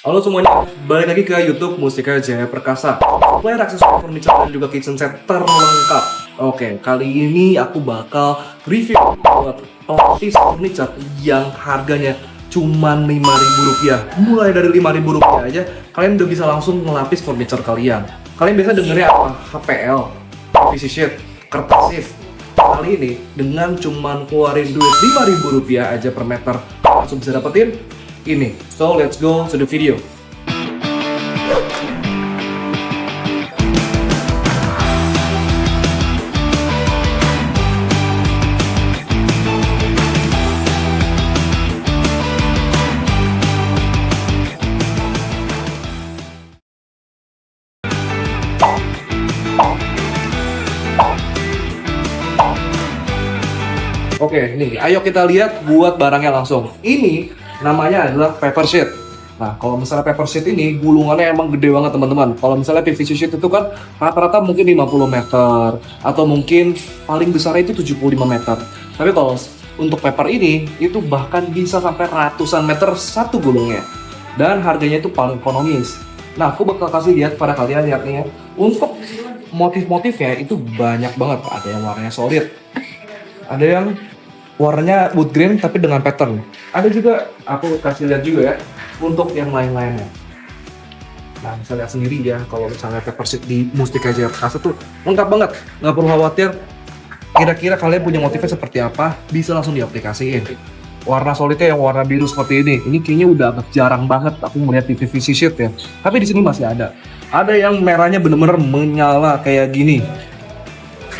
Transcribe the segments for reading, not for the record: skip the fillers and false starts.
Halo semuanya, balik lagi ke YouTube Mustika Jaya Perkasa. Supplier aksesoris furniture dan juga kitchen set terlengkap. Oke, kali ini aku bakal review buat pelapis furniture yang harganya cuma Rp5.000. Mulai dari Rp5.000 aja, kalian udah bisa langsung ngelapis furniture kalian. Kalian biasa dengernya apa? HPL, PVC sheet, kertas shift. Kali ini dengan cuman keluarin duit Rp5.000 aja per meter, langsung bisa dapetin ini. So let's go to the video. Oke, nih, ayo kita lihat buat barangnya langsung. Ini namanya adalah paper sheet. Nah, kalau misalnya paper sheet ini gulungannya emang gede banget teman-teman. Kalau misalnya PVC sheet itu kan rata-rata mungkin 50 meter atau mungkin paling besar itu 75 meter. Tapi kalau untuk paper ini itu bahkan bisa sampai ratusan meter satu gulungnya. Dan harganya itu paling ekonomis. Nah, aku bakal kasih lihat pada kalian lihat nih ya. Untuk motif-motifnya itu banyak banget. Ada yang warnanya solid, ada yang warnanya wood grain tapi dengan pattern. Ada juga, aku kasih lihat juga ya, untuk yang lain-lainnya. Nah, bisa lihat sendiri ya, kalau misalnya paper sheet di Mustika Jaya Perkasa tuh lengkap banget. Nggak perlu khawatir, kira-kira kalian punya motifnya seperti apa, bisa langsung diaplikasiin. Warna solidnya yang warna biru seperti ini kayaknya udah agak jarang banget aku melihat di PVC sheet ya. Tapi di sini masih ada. Ada yang merahnya bener-bener menyala kayak gini.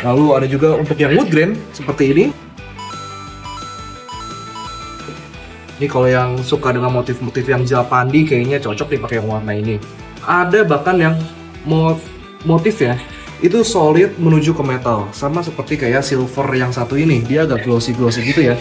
Lalu ada juga untuk yang wood grain seperti ini. Ini kalau yang suka dengan motif-motif yang Japandi kayaknya cocok dipakai yang warna ini. Ada bahkan yang motif ya, itu solid menuju ke metal. Sama seperti kayak silver yang satu ini, dia agak glossy-glossy gitu ya.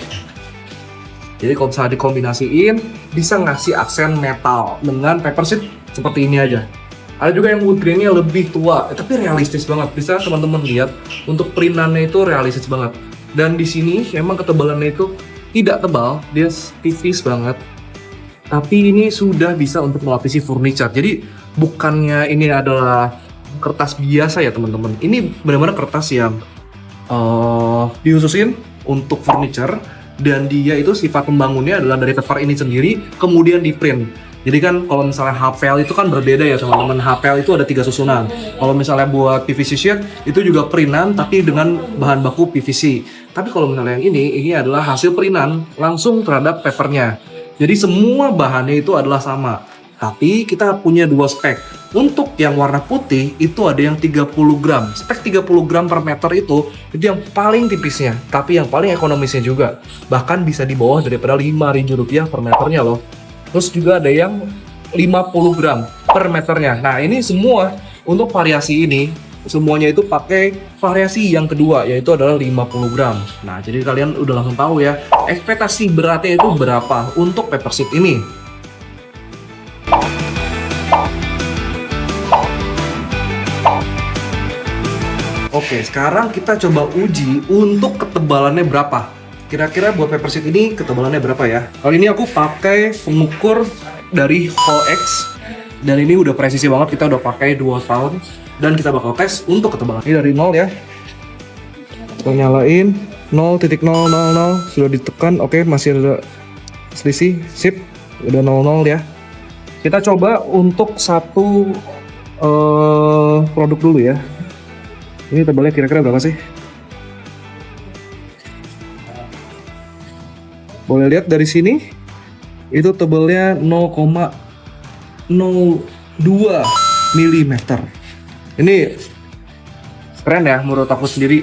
Jadi kalau misalnya dikombinasiin, bisa ngasih aksen metal dengan paper sheet seperti ini aja. Ada juga yang wood grainnya lebih tua, tapi realistis banget. Bisa teman-teman lihat, untuk printannya itu realistis banget. Dan di sini emang ketebalannya itu tidak tebal, dia tipis banget. Tapi ini sudah bisa untuk melapisi furniture. Jadi bukannya ini adalah kertas biasa ya teman-teman. Ini benar-benar kertas yang dihususin untuk furniture. Dan dia itu sifat pembangunnya adalah dari paper ini sendiri, kemudian di print. Jadi kan kalau misalnya HPL itu kan berbeda ya teman-teman. HPL itu ada 3 susunan. Kalau misalnya buat PVC sheet itu juga printan tapi dengan bahan baku PVC. Tapi kalau misalnya yang ini adalah hasil printan langsung terhadap papernya. Jadi semua bahannya itu adalah sama. Tapi kita punya 2 spek. Untuk yang warna putih itu ada yang 30 gram. Spek 30 gram per meter itu yang paling tipisnya. Tapi yang paling ekonomisnya juga. Bahkan bisa di bawah daripada Rp5.000 per meternya loh. Terus juga ada yang 50 gram per meternya. Nah ini semua untuk variasi ini, semuanya itu pakai variasi yang kedua, yaitu adalah 50 gram. Nah jadi kalian udah langsung tahu ya, ekspektasi beratnya itu berapa untuk paper sheet ini. Oke, sekarang kita coba uji untuk ketebalannya berapa. Kira-kira buat paper sheet ini ketebalannya berapa ya? Kali ini aku pakai pengukur dari Hall X. Dan ini udah presisi banget, kita udah pakai 2 tahun. Dan kita bakal tes untuk ketebalan. Ini dari 0 ya. Kita nyalain 0.000, sudah ditekan. Oke, masih ada selisih. Sip, udah 00 ya. Kita coba untuk satu produk dulu ya. Ini tebalnya kira-kira berapa sih? Boleh lihat dari sini, itu tebalnya 0,02 mm. Ini keren ya menurut aku sendiri.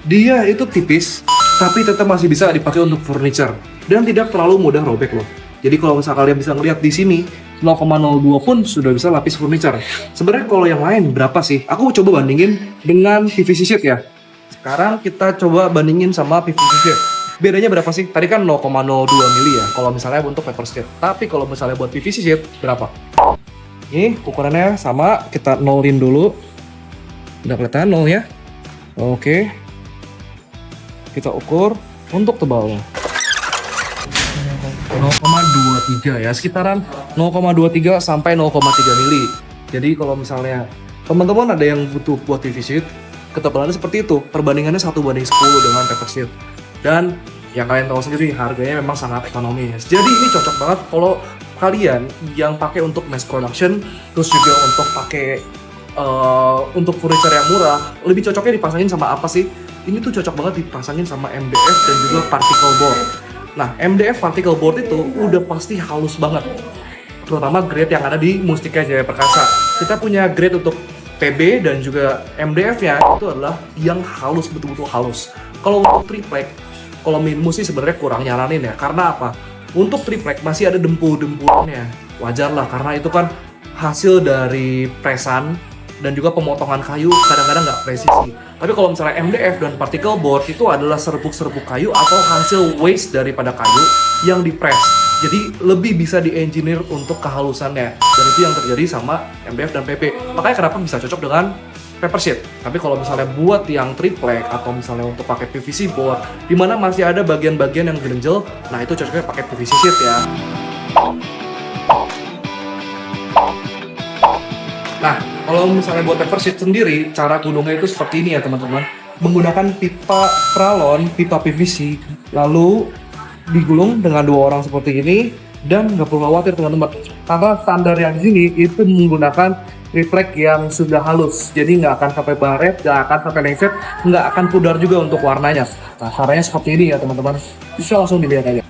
Dia itu tipis, tapi tetap masih bisa dipakai untuk furniture. Dan tidak terlalu mudah robek loh. Jadi kalau misalnya kalian bisa ngeliat di sini, 0,02 pun sudah bisa lapis furniture. Sebenarnya kalau yang lain berapa sih? Aku coba bandingin dengan PVC sheet ya. Sekarang kita coba bandingin sama PVC sheet. Bedanya berapa sih? Tadi kan 0,02 mili ya, kalau misalnya untuk paper sheet. Tapi kalau misalnya buat PVC sheet, berapa? Ini ukurannya sama, kita nolin dulu. Udah kelihatan 0 ya. Oke. Kita ukur untuk tebalnya. 0,23 ya, sekitaran 0,23 sampai 0,3 mili. Jadi kalau misalnya teman-teman ada yang butuh buat PVC sheet, ketebalannya seperti itu, perbandingannya 1:10 dengan paper sheet. Dan yang kalian tahu sendiri, harganya memang sangat ekonomis. Jadi ini cocok banget kalau kalian yang pakai untuk mass production, terus juga untuk pakai untuk furniture yang murah, lebih cocoknya dipasangin sama apa sih? Ini tuh cocok banget dipasangin sama MDF dan juga particle board. Nah, MDF particle board itu udah pasti halus banget, terutama grade yang ada di Mustika Jaya Perkasa. Kita punya grade untuk PB dan juga MDF-nya itu adalah yang halus, betul-betul halus. Kalau untuk triplek, kalau Minmu sih sebenarnya kurang nyaranin ya. Karena apa? Untuk triplek masih ada dempul-dempulannya. Wajar lah, karena itu kan hasil dari presan dan juga pemotongan kayu kadang-kadang nggak presisi. Tapi kalau misalnya MDF dan particle board itu adalah serbuk-serbuk kayu atau hasil waste daripada kayu yang dipres. Jadi lebih bisa di-engineer untuk kehalusannya. Dan itu yang terjadi sama MDF dan PP. Makanya kenapa bisa cocok dengan paper sheet. Tapi kalau misalnya buat yang triplek atau misalnya untuk pakai PVC board, di mana masih ada bagian-bagian yang gerenjel, nah itu cocoknya pakai PVC sheet ya. Nah, kalau misalnya buat paper sheet sendiri, cara gulungnya itu seperti ini ya teman-teman. Menggunakan pipa pralon, pipa PVC, lalu digulung dengan 2 orang seperti ini, dan nggak perlu khawatir teman-teman. Karena standar yang di sini itu menggunakan triplek yang sudah halus, jadi nggak akan sampai baret, nggak akan sampai lengket, nggak akan pudar juga untuk warnanya. Nah, caranya seperti ini ya teman-teman. Bisa langsung dilihat aja.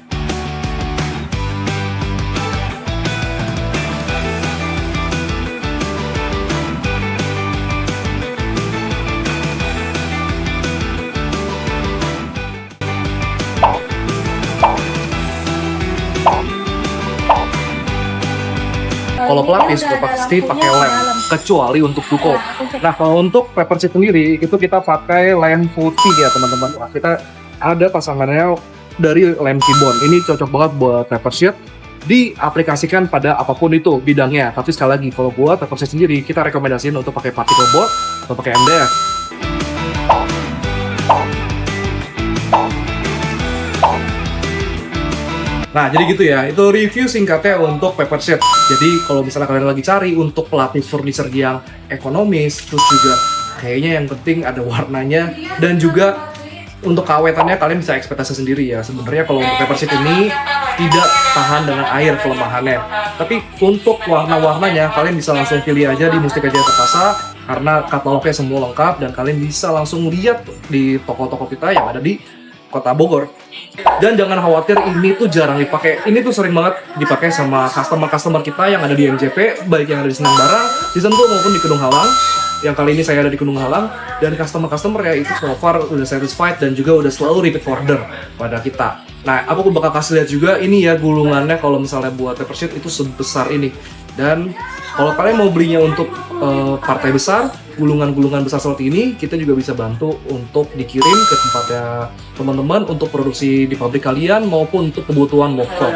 Kalau pelapis udah pasti pakai lem, kecuali untuk duko. Nah, kalau untuk paper sheet sendiri itu kita pakai lem putih ya teman-teman. Nah, kita ada pasangannya dari lem kibon. Ini cocok banget buat paper sheet, diaplikasikan pada apapun itu bidangnya. Tapi sekali lagi, kalau buat paper sheet sendiri kita rekomendasiin untuk pakai particle board atau pakai MDF. Nah, jadi gitu ya, itu review singkatnya untuk paper sheet. Jadi kalau misalnya kalian lagi cari untuk pelapis furniture yang ekonomis, terus juga kayaknya yang penting ada warnanya, dan juga untuk keawetannya kalian bisa ekspektasi sendiri ya. Sebenarnya kalau untuk paper sheet ini tidak tahan dengan air kelemahannya. Tapi untuk warna-warnanya kalian bisa langsung pilih aja di Mustika Jaya Perkasa, karena katalognya semua lengkap dan kalian bisa langsung lihat di toko-toko kita yang ada di Kota Bogor. Dan jangan khawatir, ini tuh jarang dipakai. Ini tuh sering banget dipakai sama customer-customer kita yang ada di MJP, baik yang ada di Senang Barang, di Sentul maupun di Kedung Halang. Yang kali ini saya ada di Kedung Halang, dan customer-customer ya itu so far udah satisfied dan juga udah selalu repeat order pada kita. Nah, aku bakal kasih lihat juga ini ya gulungannya kalau misalnya buat paper sheet itu sebesar ini. Dan kalau kalian mau belinya untuk partai besar, gulungan-gulungan besar seperti ini, kita juga bisa bantu untuk dikirim ke tempatnya teman-teman untuk produksi di pabrik kalian maupun untuk kebutuhan workshop.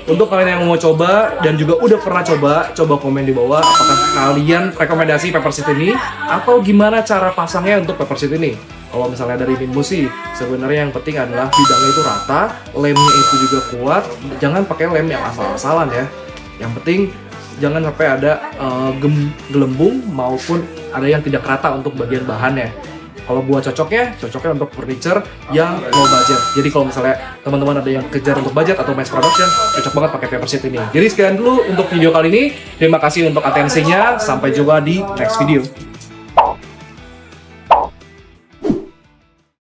Untuk kalian yang mau coba dan juga udah pernah coba komen di bawah apakah kalian rekomendasi paper sheet ini atau gimana cara pasangnya untuk paper sheet ini. Kalau misalnya dari Minmu sih, sebenarnya yang penting adalah bidangnya itu rata, lemnya itu juga kuat, jangan pakai lem yang asal-asalan ya. Yang penting jangan sampai ada gelembung maupun ada yang tidak rata untuk bagian bahannya. Kalau buat cocoknya untuk furniture yang low budget. Jadi kalau misalnya teman-teman ada yang kejar untuk budget atau mass production, cocok banget pakai paper sheet ini. Jadi sekian dulu untuk video kali ini. Terima kasih untuk atensinya. Sampai jumpa di next video.